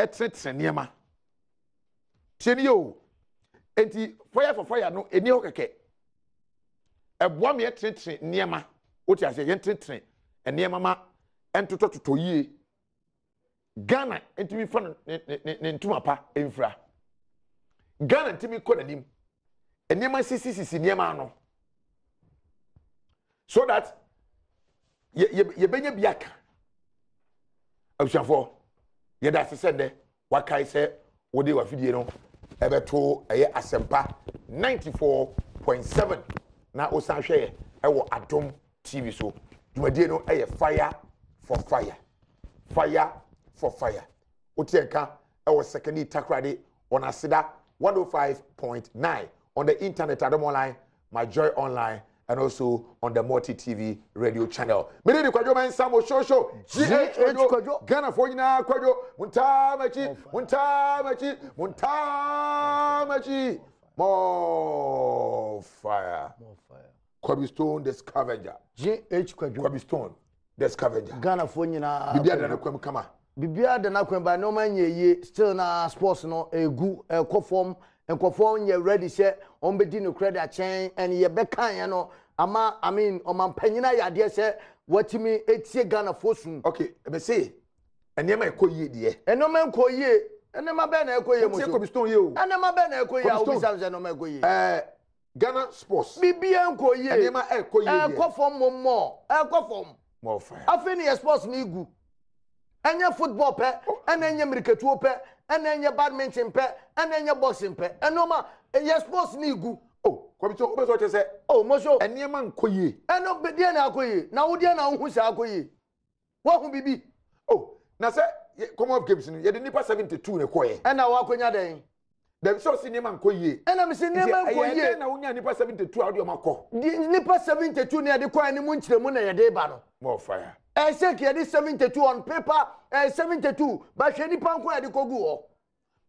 etetre niema tieni yo enti fire for fire no eni ho keke eboa me etetre niema oti ase ye etetre niema ma entotototo yie Ghana ntimi fa ne ntuma pa emfra Ghana ntimi kɔ nanim niema sisi niema no so that ye benya biaka abusuafo ye da sese de wakai se wode wa fidie no ebeto eye asempa 94.7 na osan hwe ewo Adom TV so dumadie no eye fire for fire otienka ewo second takrade on asida 105.9 on the internet Adom online, my joy online, and also on the Multi TV radio channel. Many the Kwajo man Samo Show GH Kwajo Ghana for Yina Kwajo Muntamachi more fire Kwabi Stone the scavenger GH Kwajo Kwabi Stone the scavenger Ghana for Yina Bibia da nakwem kama Bibia da nakwem ba no man ye still na sports no egu ekofom nkofon ye ready say on be di no credit chain and ye be kan no ama I mean o man panyina ya de say watimi etie Ghana fosun okay be say enema ekoyie de enoma ekoyie enema be na ekoyie mo so Stone ye o enema be na ekoyie o bisa say enoma ekoyie Ghana sports bibia ekoyie enema ekoyie ekofom mo ekofom more fire afini ye sports ni gu enye football pe enye miriketu pe enye badminton pe enye boxing pe enoma ye sports ni gu oh kwabito obeso che se oh moso enema nkoyie eno be die na akoyie na wo die na hu sha akoyie wo hu bibi oh na se Commonwealth Games ni ye de nipa 72 ne koye ena wa akonya den dem so si enema nkoyie ena me si enema nkoyie na wonya nipa 72 audio makọ nipa 72 ne de kwa ni mu nkyeremu na ye de ba no more fire I say ki de 72 on paper 72 ba hwe nipa nko ya de kogu ho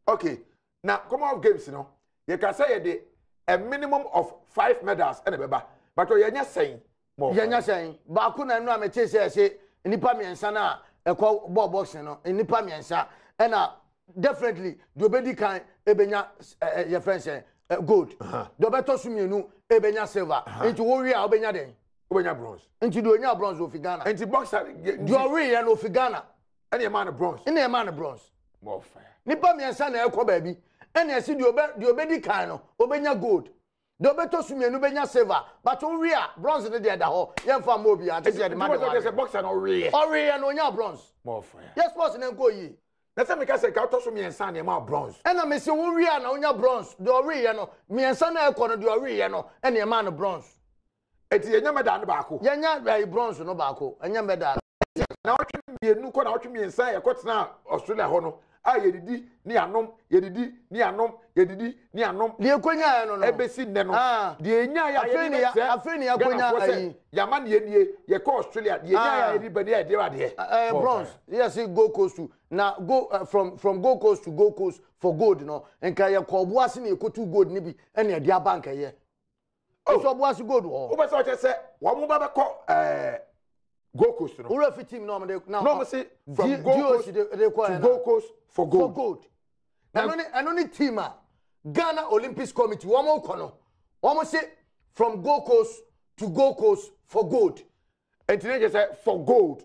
okay now Commonwealth Games no you can say de a minimum of 5 medals ene beba but you nya sen more you nya sen ba ku na no ameche say nipa miensa na ekọ ball boxing no nipa miensa na definitely do obedi kan ebenya your friends gold do beto sumienu ebenya silver into wo wi a obenya den obenya bronze into do nya bronze of Ghana into boxer do wi ya no of Ghana any man bronze any man bronze more fire nipa miensa na ekọ ba bi ene esi do obedi kan no obenya gold do beto sumienu benya silver but wo wi a bronze ne de da ho yemfa mo bi ati se de man de boxer no wi ya no nya bronze more fire yes boss na nko yi na se me ka se ka to so miensa na ma bronze ena me se wo wi a na onya bronze do wi ya no miensa na ekọ no do wi ya no ene man bronze eti yenya medal no baako yenya bronze no baako enya medal na otwe mienu ko na otwe miensa ye ko tena Australia ho no a yedidi ni anom yedidi ni anom yedidi ni anom de ekonya ya no ebesi nne no de enya ya afeni ya konya ayi ya man ye nie ye ko Australia de enya ya yedi bani ya de wa de bronze yes Gold Coast to na go from Gold Coast to Gold Coast for gold no enka ye ko boase na ekotu gold ni bi ene de abanka ye so boase gold ho wo be so che se wo mo ba be ko Gold Coast no we fit team no no say from Gold Coast to Gold Coast for gold and only team Ghana Olympics Committee one more kono one say from Gold Coast to Gold Coast for gold and today just say for gold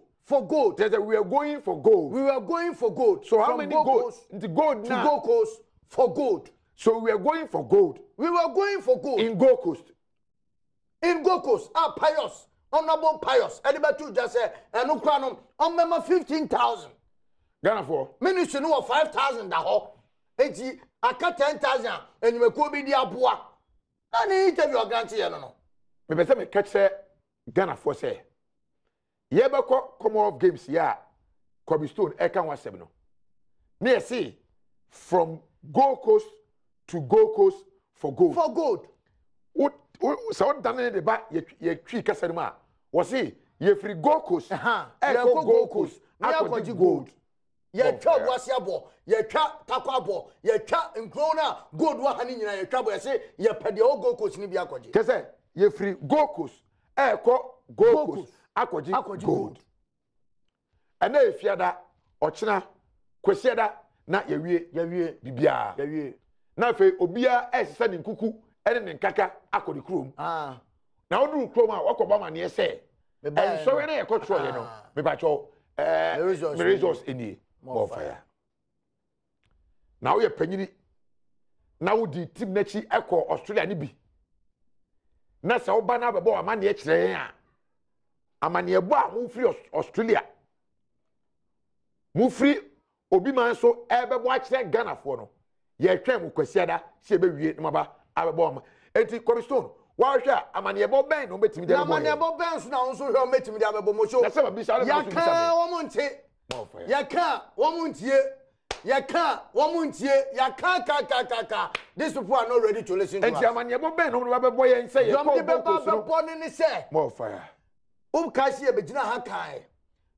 there's a we are going for gold so how many gold into gold to Gold Coast for gold so we are going for gold in Gold Coast Pius Honorable Pius Edibatu just say enu kwa no on member 15,000 Ghana for ministry no 5,000 da ho enti aka 10,000 enimeko bi di aboa ani interview grant ye no me be say me catch say Ghana for say ye be ko Commonwealth Games ya Kwabi Stone e kan wasem no na see from Gold Coast to Gold Coast for gold so done the ba ye twi kasa ma wo see ye free Gold Coast go Gold Coast na gold ye twa boase abo ye twa takwa abo ye twa nkrona gold wa hani nyina ye twa bo ye say ye pede o Gold Coast ni bi akoje kese ye free Gold Coast Gold Coast akoje gold ana efiada ochina kwesiada na yewie bibia yewie na fe obia esesa ne nkuku ene ne nkaka akodi krom na odu krom a wakoba ma ne ese so we na ye kotro ye no me ba cho resource eni more fire na wo ye panyini na wo di team na chi ekọ Australia ni bi na sa wo ba na bebo ama ne kire a ama ne ebo a mo free Australia mo free obi man so ebebo a kire Ghana fo no ye twa mo kwasiada se ebe wie no ba abebo ama enti Cornerstone wa hwe ama ne ebo ben no betimi de na ama ne ebo ben so na won so hwe o betimi de abebo mo show na se ba bi sa ya ka wo mo nte ya ka wo mo ntie ya ka wo mo ntie ya ka these people are not ready to listen to us enti ama ne ebo ben no ba bebo ye nse ye ko bebo ne se more fire o ka se e begina ha kai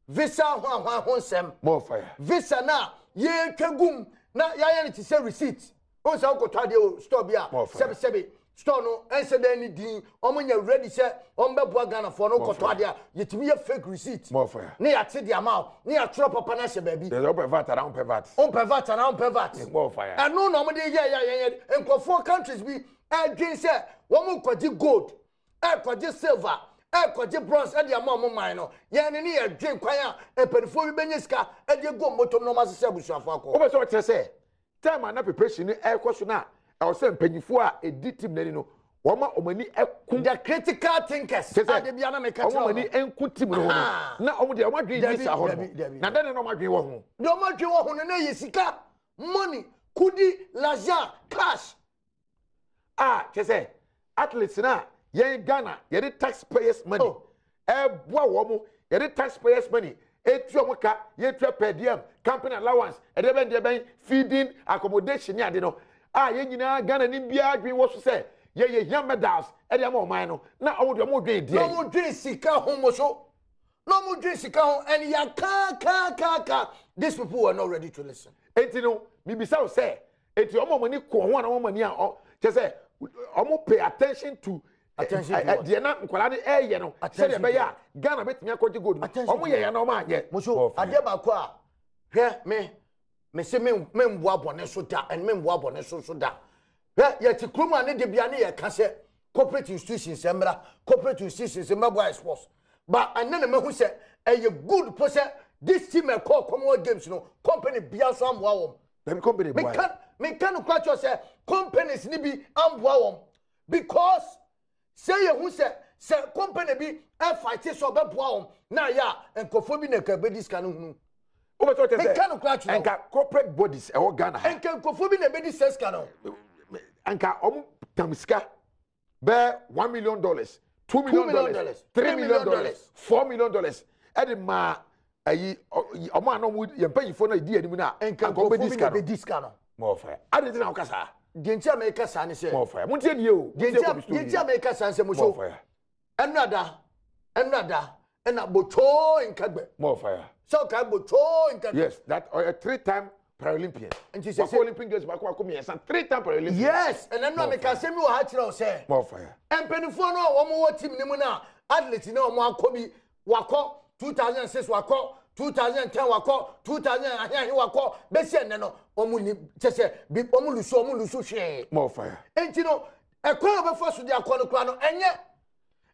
visa ho nsem more fire visa na ye twagum na ya ne ti se receipt o se ko to ade o store bia sebe store no ense da ni din omonya ready se ombebo Ghana for no ko to ade yetimi ye fake receipt more fire ne ya te dia ma ne ya tro papa na se baby there open vat around pevat more fire and no mo de ye enkofo countries bi adwin se wo mo kwaji gold kwaji silver kwaji bronze e dia ma mo man no ye ne ye adwin kwan a epenifo bi benye sika e de go motom no ma se abusuafo akọ o be so tere se time na preparation ni ekoso na e o se mpanyifo a edi team nani no wo ma omani ekun the critical thinkers ade bia na me ka tell omani enku team no na omo de omo dwen ni sa ho na den no ma dwen wo ho de omo dwen wo ho na ye sika money kudi l'argent cash se athletes na ye Ghana ye the taxpayers money boa wo mo ye the taxpayers money etu omo ka ye tu per diem company allowance e de ben feeding accommodation ya de no ye nyina Ghana ni bia adwen wo so se ye young medals e de ma oman no na omo de omo dwen die no mo dwen sika ho mo so no mo dwen sika ho and ya ka these people were not ready to listen enti no mi bisa o se enti omo mani ko ho na omo mani a se omo pay attention to the na nkwala de ye no se de be ya Ghana betimi akọji gold omo ye ya na omo anye mo so ade ba ko a hwe me se me mbo abone so da and me mbo abone so da ye ti kroma ne de bia ne ye ka se corporate institutions emra corporate institutions mebo sports but anene me hu se ye good po se this team e call Commonwealth Games no company bia so amwa wom dem company boy me can kwacho se companies ni bi amwa wom because say ye hu se company bi e fight so be boa wom na ya enkofo bi na ka be discan hunu o be to te me can kwacho enka corporate bodies e wo Ghana enka enkofo bi na be discan no enka tamska be $1 million $2 million $3 million $4 million e de ma ayi omo anom ye mpanyifo na di anim na enka go be discan no more fire ade na okasa dientia me ka sa ne se more fire muntie die o dientia me ka sa se mo so enrada ena bocho nkagbe more fire so ka bocho nkagbe yes that a 3-time Paralympian nti se Olympic Games back come here 3-time Paralympian yes and then no me ka se mi wo ha kire o se more fire empenifo no wo mo team ni mu na athlete na wo akobi wakọ 2006 wakọ 2010 wakọ 2000 ahia wakọ be se ne no omu ni chese bi omu lusu hwe more fire enti no ekwa be fo so de akọ no kra no enye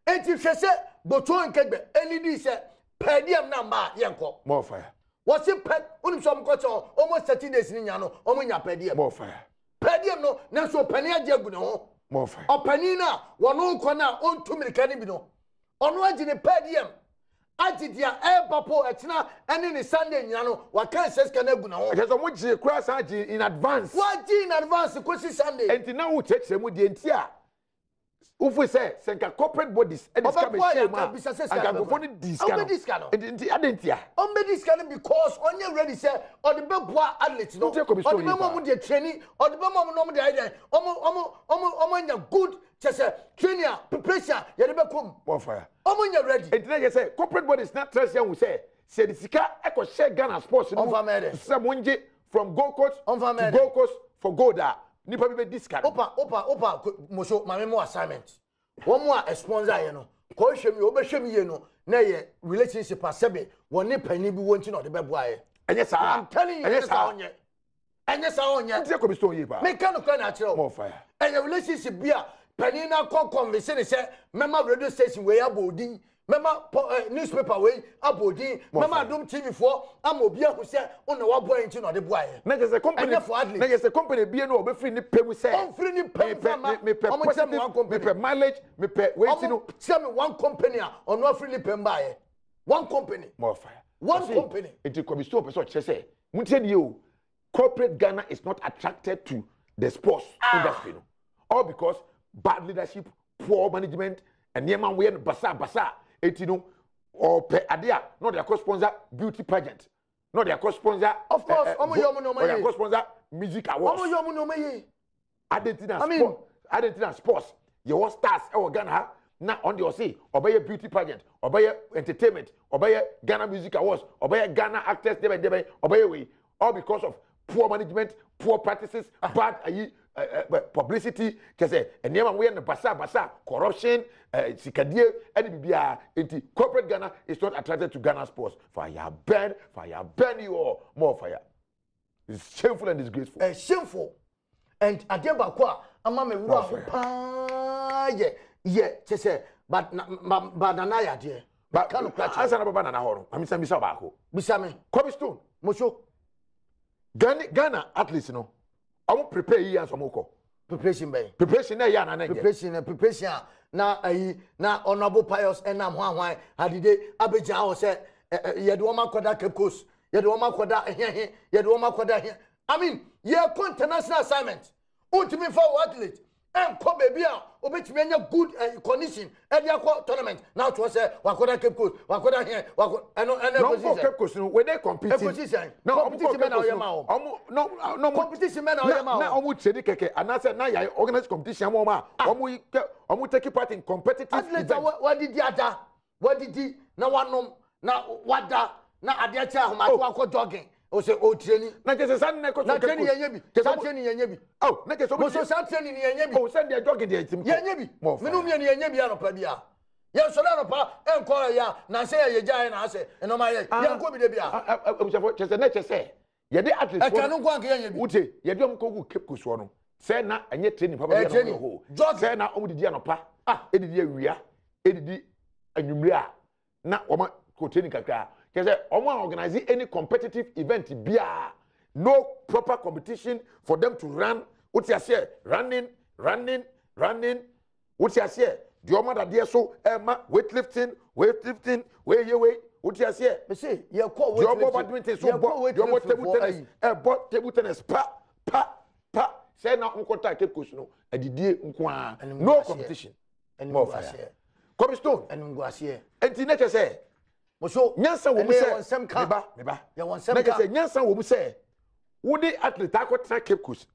enti hwese boto nkegbe enidi se pedium number yenko more fire what's it ped unim so mkocho almost 30 days ni nya no omunya pedium more fire pedium no na so pani ajagu ne ho more fire opani na wono nko na ontumirika ni bi no ono agi ne pedium agidia papo etina ene ni Sunday nya no waka seska na gu na ho because omo gi cross agi in advance waji in advance kosi Sunday enti na wo cheche mu die enti a ufu say senka corporate bodies e discuss me share ma anga go for discount enti adentia on be discount because onye ready say on the beboa athlete no on the memo mu dey training on the memo no mu dey idea omo nya good chese training preparation ye dey be come more fire omo nya ready enti na say corporate bodies not trust you say the sika e ko share Ghana sports no say monje from Gold Coast to Gold Coast for gold nipa bi be discount opa moso mame mo assignment wo mo a sponsor ye no ko hwemi obehwemi ye no na ye relationship asebe woni pani bi wonti no de beboa ye enye sa I'm telling you enye sa onye Anya sa onya. Ntia Kobe Stone ye ba. Me kan ko na kire o. More fire. Enya relationship bia pani na kon conversation say mema radio station we abodin. Mema newspaper we abodin. Mema Adom TV for amobi ahu say una wa boy nti no de boaye. Na je say company. Na je say company bia no obefiri ni pemu say. On free ni pemu me pe positive, me pe mileage, me pe waiting no. Tell me one company on no free ni pemu baye. One company. More fire. One company. It Kobe Stone person say. Muntie you. Corporate Ghana is not attracted to the sports industry, no? All because bad leadership, poor management, and near man we basa, or pe adia, not their co-sponsor beauty pageant, not their co-sponsor, of course, their co-sponsor music awards. Argentina sports, your stars, our Ghana, now on the sea, obey beauty pageant, obey entertainment, obey Ghana music awards, obey Ghana actors, obey all because of poor management, poor practices, bad publicity, say, and never we in the basa, corruption, sikadie, and bibia. Corporate Ghana is not attracted to Ghana sports. Fire burn you all, more fire. It's shameful and disgraceful. Shameful. And Adeba kwa, ama me pa yeah, say, but anaya dear. But can't catch answer about banana horror. I mean, some Bisabako. Bisame, Kobe Stone, Mosho. Ghana athletes, no. I won't prepare you as a moko. Preparation bay. Preparation, yeah, preparation. Na honorable pious and nam why had the Abidjan said, Yadwama Koda Kepkos, Yadwama Koda here, Yadwama Koda here. I mean, you're international assignment. Ultimate for athlete. And Kobe Bia, obey me good condition at the tournament. Now to say, Wakoda Kepkos, Wakoda here, no Cape Coast, when they compete. No competition men are no competition men are now almost said it, and I said, now I organize competition. Almost take part in competitive athletes. What did you What did he? Now one now what da now Adiacha who jogging. O se o training na ke se san na ko training yenye bi sa training yenye bi oh na ke so sa training yenye bi oh send the jogging the team yenye bi menu mi yenye bi anopa bia ye so na anopa enko ya na se ye gya na ase eno ma ye ko bi de bia abusafo che se na che se ye de athletes e kanu kwa nke yenye bi ute ye de om ko gu Cape Coast no se na enye training papa bia no ho se na om didi anopa edidi awia edidi anwumre a na oma ko training kakra. Because I want to organize any competitive event, no proper competition for them to run. What you say? Running. What you say? Do you want that? So, weightlifting. Where you? What you say? Me say, you call weightlifting. Table tennis. Pa. Say now, unko ta Cape Coast no. No competition. More fire. Kobe Stone. And nature say. So, nyansa wo mu se meba ya won sem ka say nyansa wo mu se wo de athlete akota Cape Coast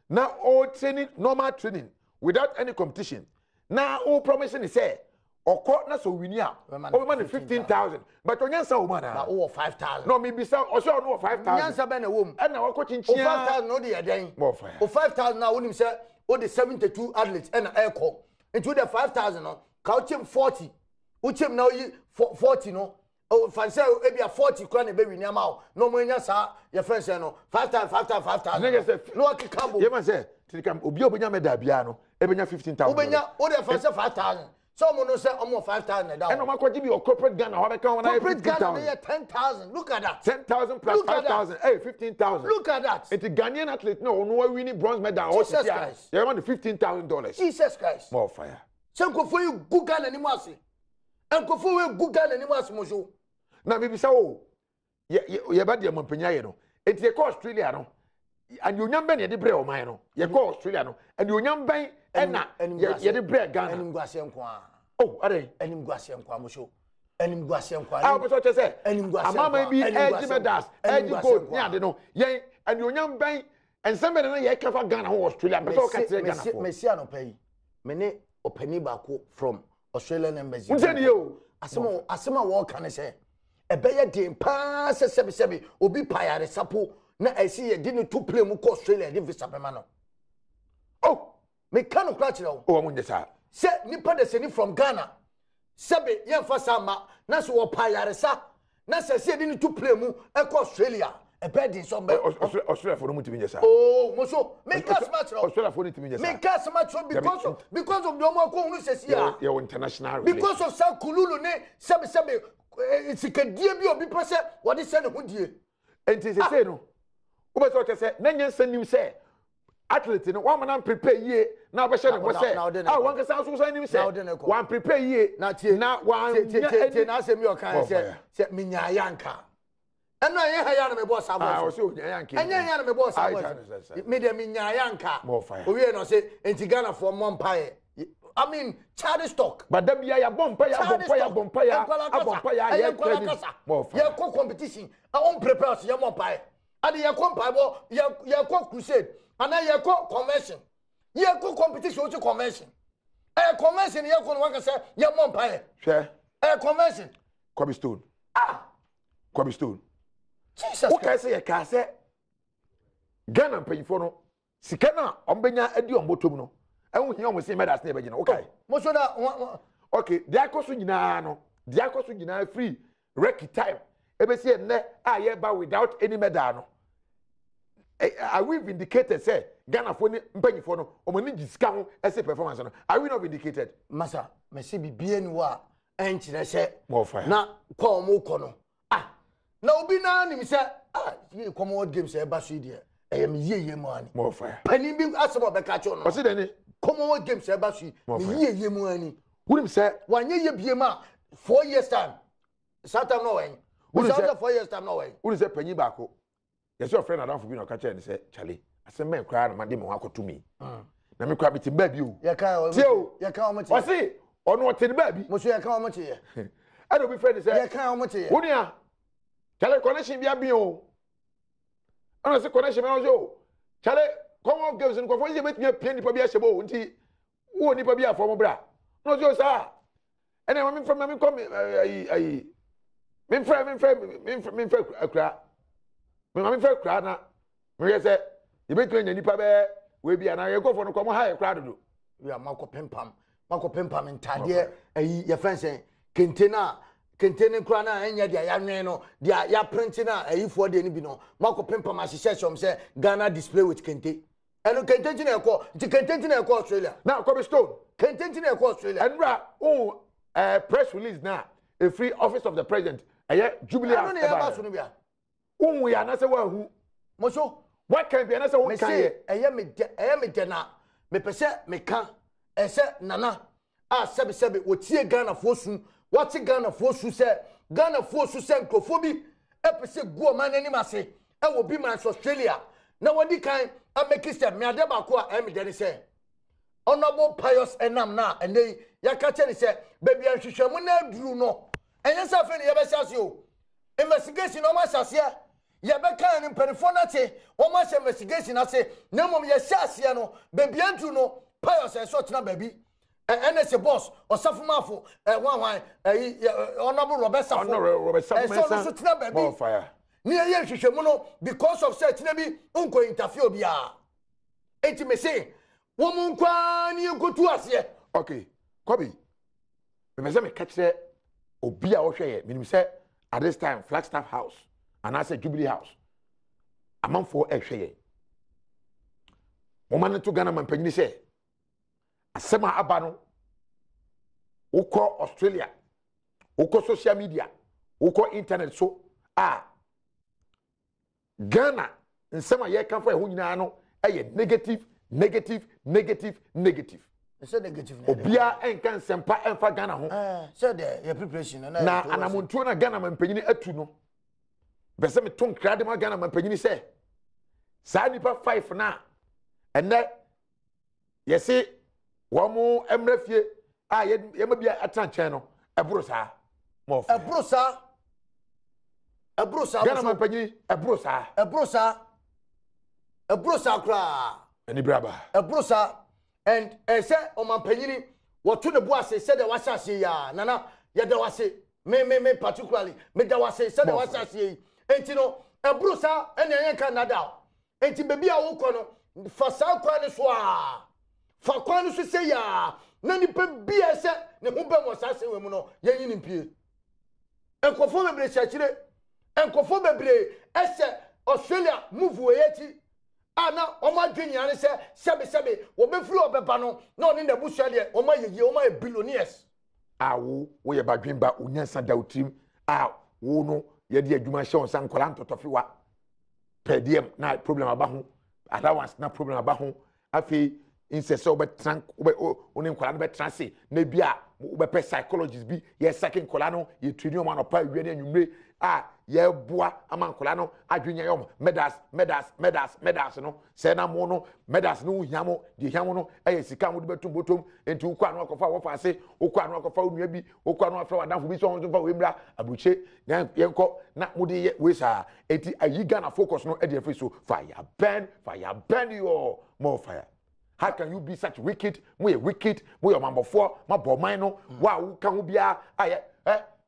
na all training normal training without any competition na all promising say okọ na so wini a o be 15,000 but nyansa wo ma na o 5,000 no me bisa o so no 5,000 nyansa be na wo mu na wo ko chinchia o 5,000 no de yeden o 5,000 na wonim say o de 72 athletes na airco into the 5,000 no ka o chem 40 o chem na o 40 no. Oh, fancy maybe a 40 crown baby near mouth. No more, sir. Your friend said no 5,000. No, I can't come. You must say, Tilcam, Obia Medabiano, Ebena 15,000. Obenya, or the fancy 5,000. Someone will say almost 5,000. And I'm going to be your corporate gun. How account corporate gun 10,000. Look at that. 10,000 plus 5,000. Hey, 15,000. Look at that. It's a Ghanaian athlete. No winning bronze medal. Jesus Christ. You want the $15,000. Jesus Christ. More fire. Some go for you good gun anymore. And go for you good gun anymore. Mojo. Na maybe so ye ba de mampanya ye no enti ye ko Australia no and you nyam ben ye de bre o man no ye ko Australia no and you nyam ben na ye de bre Ghana enim guase nko a oh are enim guase nko amusho enim guase nko a ah so che say enim guase amama bi edge medals edge gold ni ade no ye and you nyam ben and somebody na ye kafa Ghana ho Australia be so ka tire Ghana for me sia no pay me ne opani ba ko from Australian embassy unse ni yo asema wo kan say ebeye dem pa sebi obi payare sapo na esi ye di ne to play mu ko Australia di visa pema no oh me kan kra kire wo oh amunye sa se nipa de seni from Ghana sebe ye fa sama na so wo payare sa na se di ne to play mu e ko Australia a bed in some Australia for no to sa. Oh, Moso, make us match. Australia for no to make us match because of the more who says here. Your international Because of South Kululu, ne, Sabe, it's a dear be person, what is said, who dear? And it is a say no. What was I say? Nanyan send you say. Athlete no one man prepare ye na be share no say one ka san so san nim say one prepare ye na one na say me o kan say me nya yanka eno ye ha ya na me boss abo o say o nya yanka enye ya na me boss abo me de me nya yanka o we no say enti Ghana for Mompae I mean childish talk but dem ya bompa ya ye ko competition on prepare so ye Mompae and ye ko mpaibo ye ko crusade and then you call convention. You call competition with convention. A convention, you call one say, your mom pie. Share. A convention. Kobe Stone. Kobe Stone. Jesus. Okay, say a car say Ghana pay for no. Sikana, Ombenya, Eddie on bottom no. I won't hear me say, Madame Snebagino. Okay. Most of that. Okay, Diacosu no. Diacosu free. Recky time. Ebe say, ne, I without any medano. Are we vindicated? Say Ghana for ni mpenyi for no omani gisika ho ese performance no. Are we not vindicated? Masa, me se bibie ni wa enchire se na kwa mo ko no. Na obi na nim se ye Commonwealth Games e ba so die. E me ye mu ani. More fire. Pani bi asebo be ka cho no. O se deni Commonwealth Games e ba so me ye mu ani. Wunim se wanye ye bie ma 4 years time. Satam no wen. We say 4 years time no wen. Wunim se panyi baako. Yes, your friend Adolfo Bino catch and say, Charlie, I said, man, cry, my demon, to me. Let me cry with baby. You can't much. I see, or not to the baby. Monsieur, you can't much here. I don't be friend to say, you can't much here. Who ya? Charlie, connection be a bio. And I say, connection, Charlie, come on, girls, and go for you, make me a penny for be a shabo, until who need to be a former bra. No, Joe, sir. And then I'm from me, come, me friend, a cry. Me fẹ́ kra na me say you be twen nipa be we bia na ye go for no komo ha ye kra dodo we are mako pempam ntade ayi ye fense kentena kra na enya dia ya nwen no dia ya print na ayi fo de ni bi no mako pempam ahyehyɛ som say Ghana display with kente eno kente ti na ekọ ti kente ti na ekọ Australia na Kobe Stone kente ti na ekọ Australia enra press release na a free office of the president Jubilee eno ne ya ba so no bia we are not say who Moso what can be another one can me de na me pese me kan ese nana sebe wotie Ghana fosu what Ghana fosu se Ghana fosu se nkrofo bi epese guo man anim ase e wo bi man Australia na wodi kan ameki step me ade ba ko a me de se honorable Pius Enam na ene yaka che ni se baby anhwehwemu na aduru no enye sa fe ne yebese ase o investigation o ma sase ye be kan ni performance o ma investigation ase na mom ye sase no baby antu no Pius e so tena baby NS boss osafumafo wan honorable Robert Safo so tena baby fire ni ye hwehwemu no because of say tena bi unko interfere bia enti me say wo mun kwa ni nkotu ase okay Kobe me say me catch say obi a wo hwe ye minim say at this time Flagstaff House and I said Jubilee House among for a share woman to Ghana man penny say asema abano uko Australia uko social media uko internet so Ghana nsema ye kan for e ho nyina no negative it's a negative obia enka nsempa enfa Ghana ho so the your preparation na anamontuo na Ghana man penny atu no bese me ton krade ma Ghana man penny say sa nipa 5 na enne yesi wo mu emrafie ye ma bia atanchen no eburo sa mo eburo sa Ghana man penny eburo sa kra ani braba eburo sa and say o man penny what to the boss say the wasase ya nana ye da wase me particularly me da wase say the wasase enti no eburo sa ene yen Canada enti bebi a wo kɔ no fa sa kwa ne so fa kwa ne so se ya na nipa bia se ne ho ba mo sa se we mu no yen yin pie enkofo bebre chachire enkofo bebre ese Australia move weyeti ana omo adwenya ne sebe wo be free obeba no na oni na busua de omo yeye omo e billionaires awo wo ye badwemba onyansa da utrim wo no ye de adwuma hye onsan kola ntotofiwa pediem na problem aba ho allowance na problem aba ho afi insese obetran oni kola no betranse na bia obepe psychologist bi ye second kola no ye train o man opa wie na anwumre ye boa amankola no adwenya yom medals no se na mo no medals no hiamo de hiamo no sika mo de betum botom enti ukwa no akofa wo fa ase ukwa no akofa onua bi ukwa no afa wadanfo bi so on fa wemra abuche na yenko na mo de we sa enti ayiga na focus no e de afi so fire burn your more fire. How can you be such wicked? We wicked, we are number 4, my bomino. Wow, can we be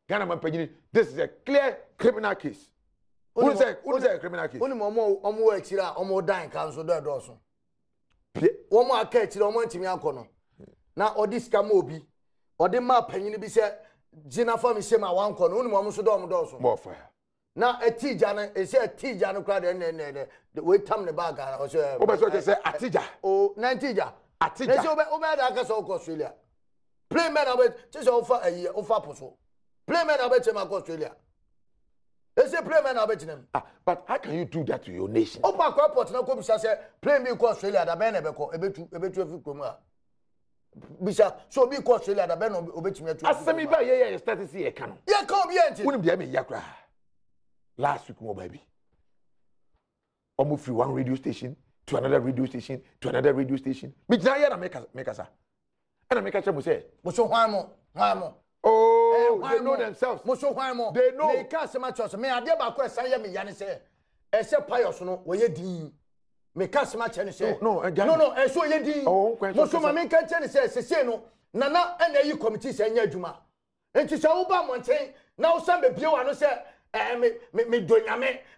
Ghana man pagini? This is a clear criminal case. Who is a criminal case? Only more extra, more dying council there also. One more catch, no more Timmy Ancono. Now, or this Camobi, or the map penny be said, Gina for me, say my one corner, only one so also. More fire. Now, a tea jana, is a tea jana crowd and the way Tom the bag, or say, Atija. Oh, Nantija. Atija. Over Australia. Play men of it, just offer a year of Apostle. Play men of it in Australia. They say play men of it in them. But how can you do that to your nation? Opa Corport, no come say, play me Australia, the man ever call a bit of Kuma. Bisha, so be Australia, the man of which me to. As some by ye started to see a canon. Yeah, come here. Wouldn't be a yakra. Last week, more baby. Almost from one radio station to another radio station to another radio station. Mijaya make us. And I make a chemo say, Moso Wamo. Oh, they know themselves. Moso Wamo. They know. They can't say much. Me, I did about question. Yanni say, except Pius, no, where you dean. Me can't say much. And say, no, and so you dean. Oh, Moso Mamma can't say, no, Nana, and you committee say, Yajuma. And she said, Obama, now some baby, I say, me doing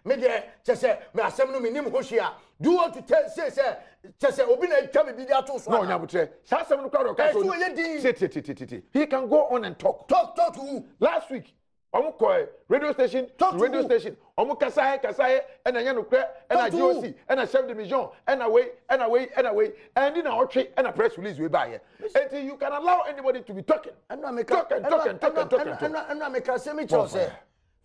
me there, just say, me assembly minimum Hoshia. Do you want to tell, say, just say, Obina, come be there too. No, Yabutre, Sassam Crowd, he can go on and talk. Talk to who? Last week, radio station, radio station, Kasai, and a Yanukre, and a GOC, and a chef de mission, and away, and in our tree, and a press release we buy it. Until you can allow anybody to be talking. And not make talking. And not make a semi say.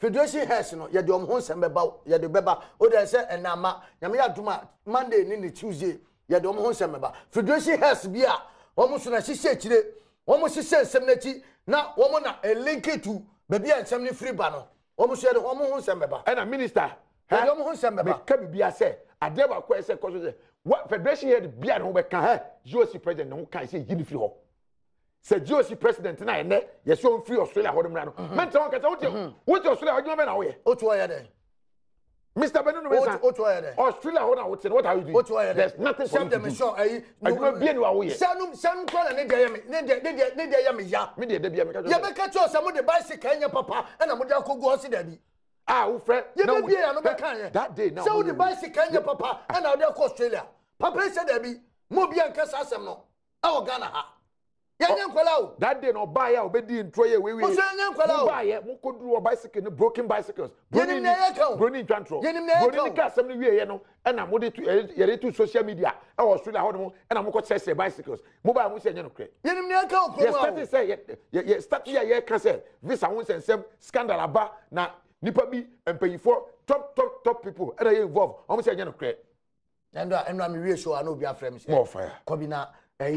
Federation has no, ya de honsem beba, ya de beba, o de say enama, ya me aduma Monday ni Tuesday, ya de honsem beba. Federation has bia, omo so na hihye kire, omo hihye nsem na ti, na omo na a link to baby nsem ni free ba no. Omo so ya de omo honsem beba. And a minister, ya de omo honsem beba. Me ka bibia say, ade ba kwa say koso say, what federation here bia no be kan, GOC president no kan say yini free ho. Say GOC president na ene ye so free Australia ho dem na no men tell kata what Australia ho dem na wo ye otu oya den Mr. Benu no mensa otu oya den Australia ho na what are you doing otu oya den there's nothing for them to show ayi aduma bia ni wa wo ye sanum kwa na ne dia ya me ya me de bia me ka ye be ka cho some de bicycle anya papa na mo de akogu o si da bi wo friend ye be bia ya no be kan ye that day now so the bicycle anya papa na de ko Australia papa say da bi mo bia nka sa asem no awo Ghana ha that day no buy ya obedi intro ye we buy ya mo koduru bicycle no broken bicycles broni twantro broni ka asem no wie ye no na mo de to social media e Australia ho no na mo ko chese bicycles mo buy mo se nye no kre yenim ne aka okro ye start say ye start ye ka say visa won sensem scandal aba na nipa bi empanyifo top people e dey involve o se nye no kre endo am wie show ana obi afrem say more fire kobi na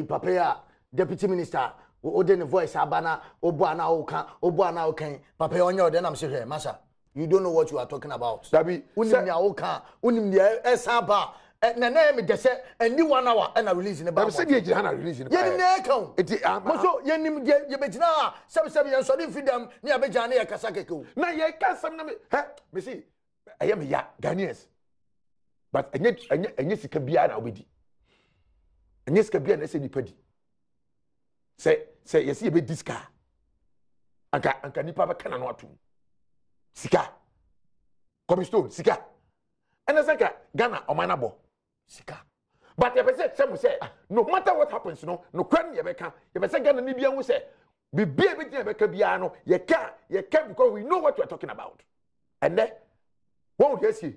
papa ya Deputy Minister, Odin voice Abana, Obuana Okan, Papa Onyo, then I'm saying, Massa, you don't know what you are talking about. Dabi, Unimia Oka, Unimia Esaba, and the name is set, and new 1 hour and a release in the Bible. Said Jana releasing the account. It is Yenim Yabejana, some and so feed them near Bejania Kasako. Now, ye can't some name, me see, I am a Ghanaians, but and yes, it can be an obedi. And yes, can be an SNP. Say yes ye be diska anka nipa be kana no atum sika cobblestone sika ena saka Ghana omanabo sika but you say some say no matter what happens no kwan ye be ka you say Ghana ni bia hu say bibia be tin be ka bia no ye ka because we know what you are talking about and then what would you say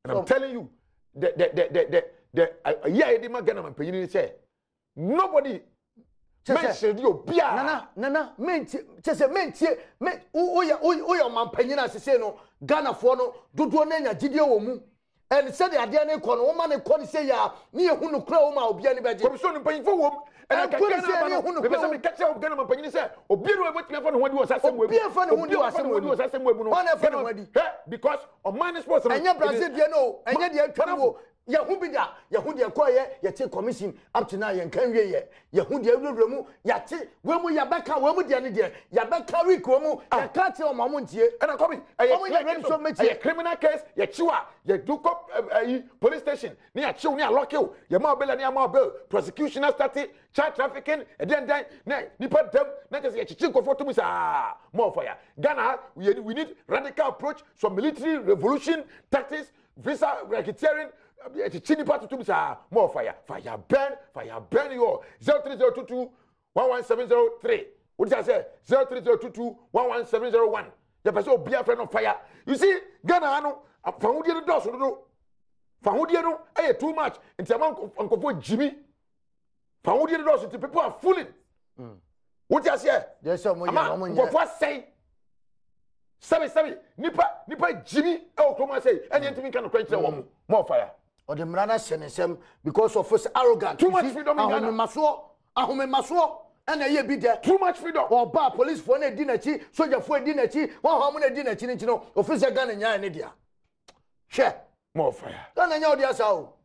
And I'm telling you, yeah, the man Ghana man paying say nobody mention you bia. Nana, uya man paying as say no Ghana for no do nenya gidio womu. And said the idea ne kono woman e kono say ya ni ehunu kra wo ma obi ani beje. Commission paying for wom. And I can't say ehunu kra. Because me catch up Ghana man paying say obi no we timi fa no hodi was asem we. Obi fa no hodi was asem we no. One fa no hodi. Because on minus sports. Enya Brazil die no, enya die atwa wo. Yahubida, Yahudia Koye, Yate commission up to now, and can ye, Yahudia Remu, Yate, Wemu Yabaka, Wemu Dianidia, Yabaka Rikomu, I can't tell Mamunti, and I'm coming. A criminal case, Yachua, Yaduko police station, near Chu, near Lockyo, Yamabel and Yamabel, prosecution has started, child trafficking, and then Nipa them, not as Yachiko for Tumisa, more fire. Ghana, we need radical approach, some military revolution tactics, visa racketeering. Chini part to more fire burn you 03022 11703. What did I say? 03022 11701. The person be a friend of fire. You see, Ghana no found the doors no found no too much in terms of Uncle Jimmy. Found the doors into people are fooling. What did I say? There's someone what say? Sabi nipa Jimmy Kuma say anything can quench them more fire. Or the Mrana Senesem because of his arrogance. Too much freedom in Ghana. Maso, and a year be there. Too much freedom. Or bar police for a dinner chi, soldier for a dinner chi, 100 dinner chi, officer gun in India. Share more fire. Ghana know the assault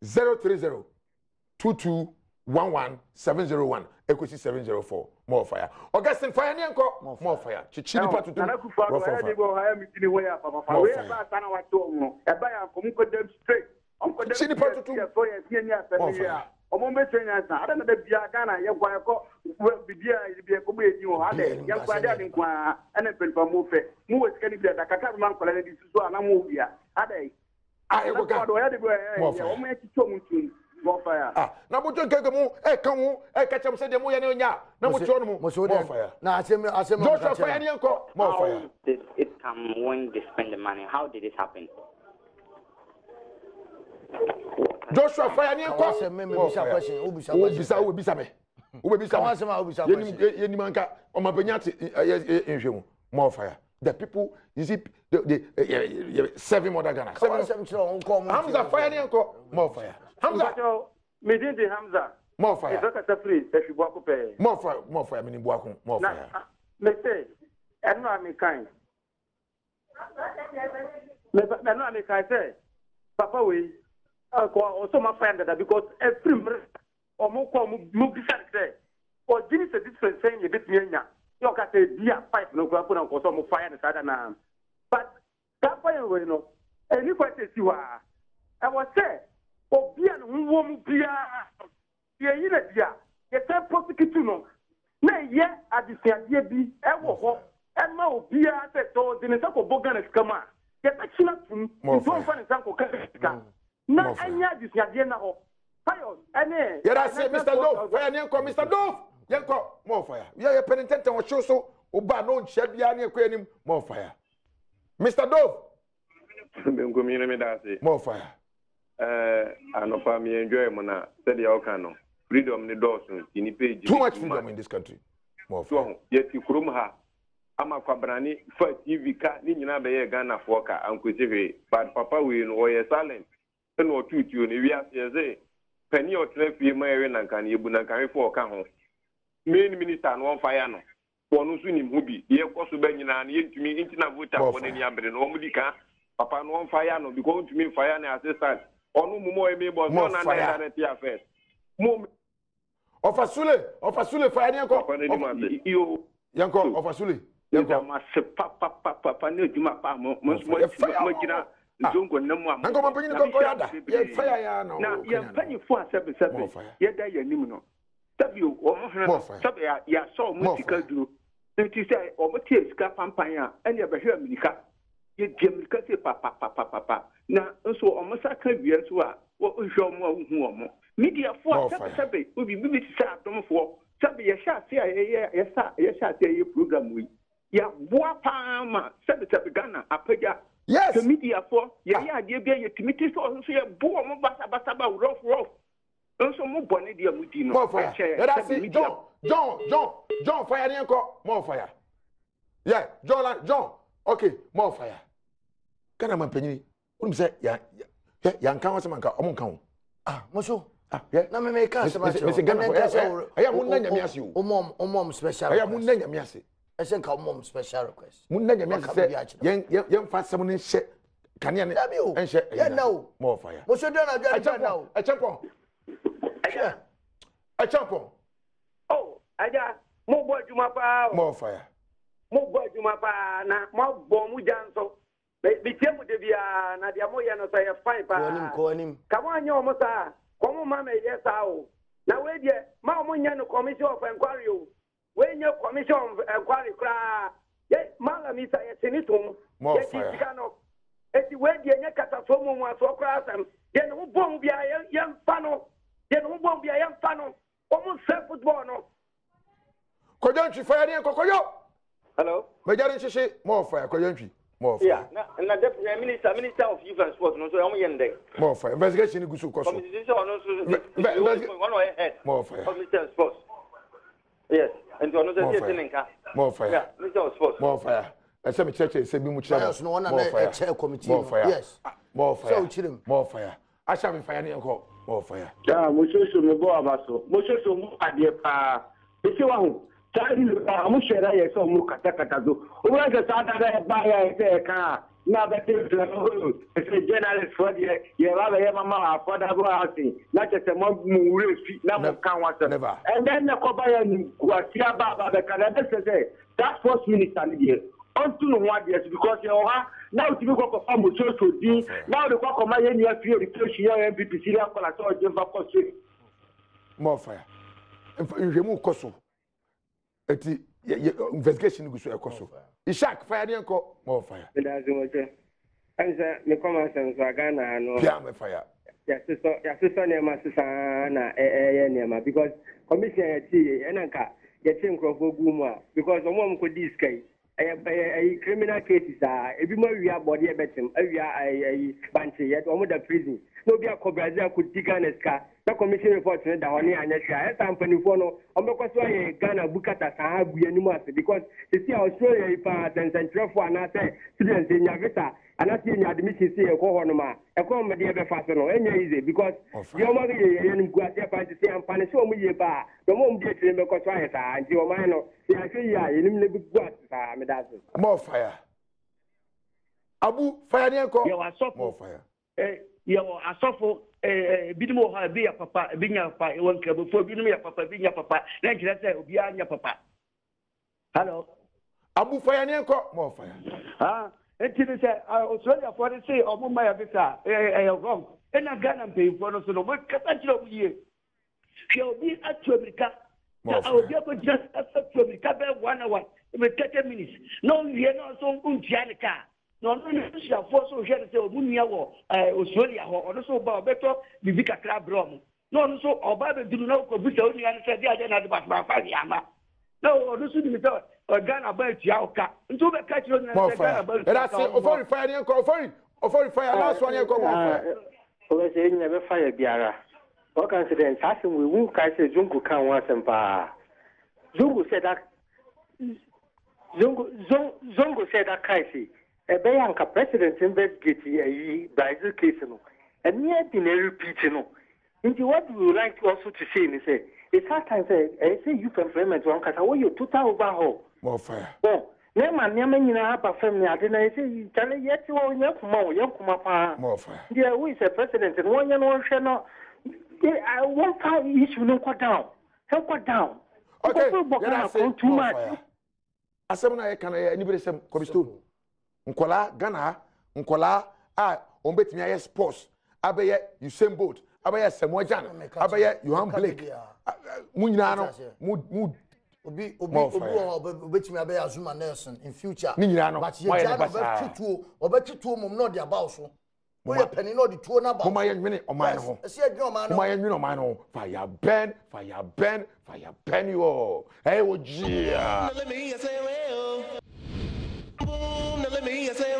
030 2211 701 Equity 704. More fire. Augustine fire Nyanko. More fire. Chichini part to do. Chini part to do. I don't know the Biagana, Yaguaco, Bidia, Kobe, Hade, Yaguada, and a pen for Mufe. Move is getting there. I can't remember this is one movie. Hade. I will go ahead to more fire. Now, but you get them, catch them, say the Moya, no more fire. Now, I say, Joshua fire, more fire. Did it come when they spend the money? How did it happen? Joshua fire, more fire. The people, you see, the 7 more Ghana. Hamza fire, more fire. Hamza, me didn't Hamza. More fire. More fire, meaning Boakum, more fire. Me say, and no, I'm kind. Me no, I'm kind. Say, Papa, we also my friend that because every or more move this or Jimmy said different saying a bit near you can say, dear, 5 no go up on some fire and sad now. But that fire, you know, and you quite you are. I was say, oh, be an woman, be a year, yes, I prosecute you know. Nay, yeah, I just can't be ever. And now be a set or the Nesako Bogan is come on. Get a chin up to don't find example. Now, I know this Yadiana of fire. And yeah, I say, Mr. Dove, where you come, Mr. Dove. Yanko, more fire. Yeah, your penitent and show so. Oba no shed be any aquarium, more fire. Mr. Dove. More fire. I know for me enjoy Mona, said the Okano. Freedom the doors in the page. Too much freedom in this country. More fire. Yet you krumha. Ama Kwabrani, first TV cat, Nina Bay Ghana Foka, Uncle Jive, but Papa will or your silent. And or 2 tune, if you have to Penny or 12 year Marian and can you carry for Cajon. Main minister and one fire no. For no swing movie, the cost of Benina and yet to me internet voter for any amber and Omedica. Upon one fire no, because to me fire and assistant. Or no more able one and affairs. More of a Sule, fire Yanko. Yanko of a Sule. Yanko must papa no Juma Pamo, most more Zongo no more. I'm going to fire now. You're paying 477. Yet I am you or ya saw musical do. It is say, or what is Campania, and you ever hear me? You Jim say, papa. Now, so almost a career to what we show more. Media for Sabi will be moved to Saturn for Sabi, a shall say, yes, a program we. Ya Boapama, Sabi Ghana, a pega, Yes. The media for yeah idea be a committee so ye bo mo basa ba rough. Also mo bone dia mu di no. More fire. Let us see John fire dey ko more fire. Yeah, John. Okay, more fire. Kana man panyi. Wonu say ya nkan wase manka omo nkan wo. Moso. Yeah. Na me ka se ba che. Me se Ghana for. Aya mun na nyame ase o. Omom special. Aya mun na nyame ase. I think omom special request. Mun na nyame ase. Yen fa sem no hye. Kane ne. Enhye. Yeah no. More fire. Moso do na do now. A champion. A champion. Oh, aja mo bo adwuma pa. More fire. Mo bo adwuma pa na mo bo mu janso. Bi temu de bia na dia mo ye no so ye fine pa. Ko anim. Ka mo anya o mo sa. Ko mo ma me ye sa o. Na we die ma mo nya no commission of inquiry o. We nya commission of inquiry kra. Ye mala mi sa ye sinitum. More fire. Eti we die nya kata so mo aso kra asam. Ye no bom bia ye mfa no. Ye no bom bia ye mfa no. O mo se football no. Kojontwi fire dey kokoyo. Hello. Majare nhyehye more fire kojontwi. More fire. Yeah, na deputy minister of youth and sports no so am yende. More fire. Investigation go so koso. Committee no so one way head. More fire. Minister of sports. Yes, and ono say nka. More fire. Yeah, minister of sports. More fire. Ese me cheche ese bi mu kire. Yes, no one na chair committee. More fire. Yes. More fire. So chirim. More fire. Asha me fire ne enko. More fire. Ja, mo so me bo abaso. Mo so mo ade pa. Ese wa hu. Tari mo shera ye so mo kata zo. O wa ga sa da ba ya ese ka. Na ba te ese journalist for ye ba ye mama affordable housing. Na che se mo mu wure fi na mo kan wa se. And then na ko ba ya ni kwasia ba ka na say that first minister ni here. Unto no one yes because you ha now to go for farm so di now the go come ye ni afio replace your MVP Syria kola so je va ko se. More fire. Nhwemu koso. Eti investigation go so ekoso. Ishak fire dey enko more fire. That's much. Anza me come sense Ghana no. Pia me fire. Ya sister na ma sister na na because commission ya ti enanka ya ti nkrofo gu mu a because omo ko dis kai criminal cases ebi mo wi abode e betem awia banche yet omo da prison no bi akobrazia ko Ghana ska na commission report na da hone anya hwa e sampanifo no omo ko so ye Ghana bukata sa ha bu anim ase because the see Australia pa tensentrefo ana say students nya visa ana see nya admission see e ko hono ma e ko me de be fa so no enya easy because the omo ye nim guase pa say ampane so omo ye pa no mo de tire me ko so aye sa anti o man no se ahwe ya yenim ne bi guase sa me da so more fire. Abu fire dey enko. Ye wa sofo. More fire. Ye wa asofo bidimu ha bi ya papa binya papa won ka before bidimu ya papa binya papa na kira say obi anya papa. Hello. Abu fire dey enko more fire. Enti ni say Australia for say omo ma ya visa wrong. Ena Ghana pay for no so no mo kasa kira obi ye. Ke obi atu America. Obi ko just atu America be 1 hour. Me 30 minutes. No we no so untia ne ka. No no for so share say obu nia wo Australia ho ono so ba obeto bibi kakra brom. No so oba be duru na ko bisa oni an say dia na de ba fa ya ma. No ono so di me Ghana ba tia oka. Nto be ka chiro na Ghana ba. That's it. Ofori fire dey enko. Ofori fire last one enko more fire. O say nya be fire biara. O kan say den asem we wu kai say Zungu kan wa asem pa. Zungu said that Zongo said that Kaisi, a Bayanka president investigating a Brazil case, and yet in a repeating. Into what we would like also to say, and say, it's hard time I say youth employment one because I want you to tell about more fire. Oh, Neman Yaman have a family, I didn't say, tell yet you are Yakuma, more fire. There is a president and one young channel. I won't issue no cut down. Help cut down. Okay, too much. Asem na ye kana ye anybody sem Kobisto. Nkola Ghana, nkola ombetimi aye sports. Abeye Usain Bolt, abeye Samuel Jan, abeye Johan Blake. Mu nyina no mu obi obetimi abeye Azuma Nelson in future. Ni nyina no. But ye jana obetituo mom no de about so. We are penny no the two na ba. Kuma ye nwene oman ho. Kuma ye nwene oman ho. Fire burn you. Hey wo jia. Let me say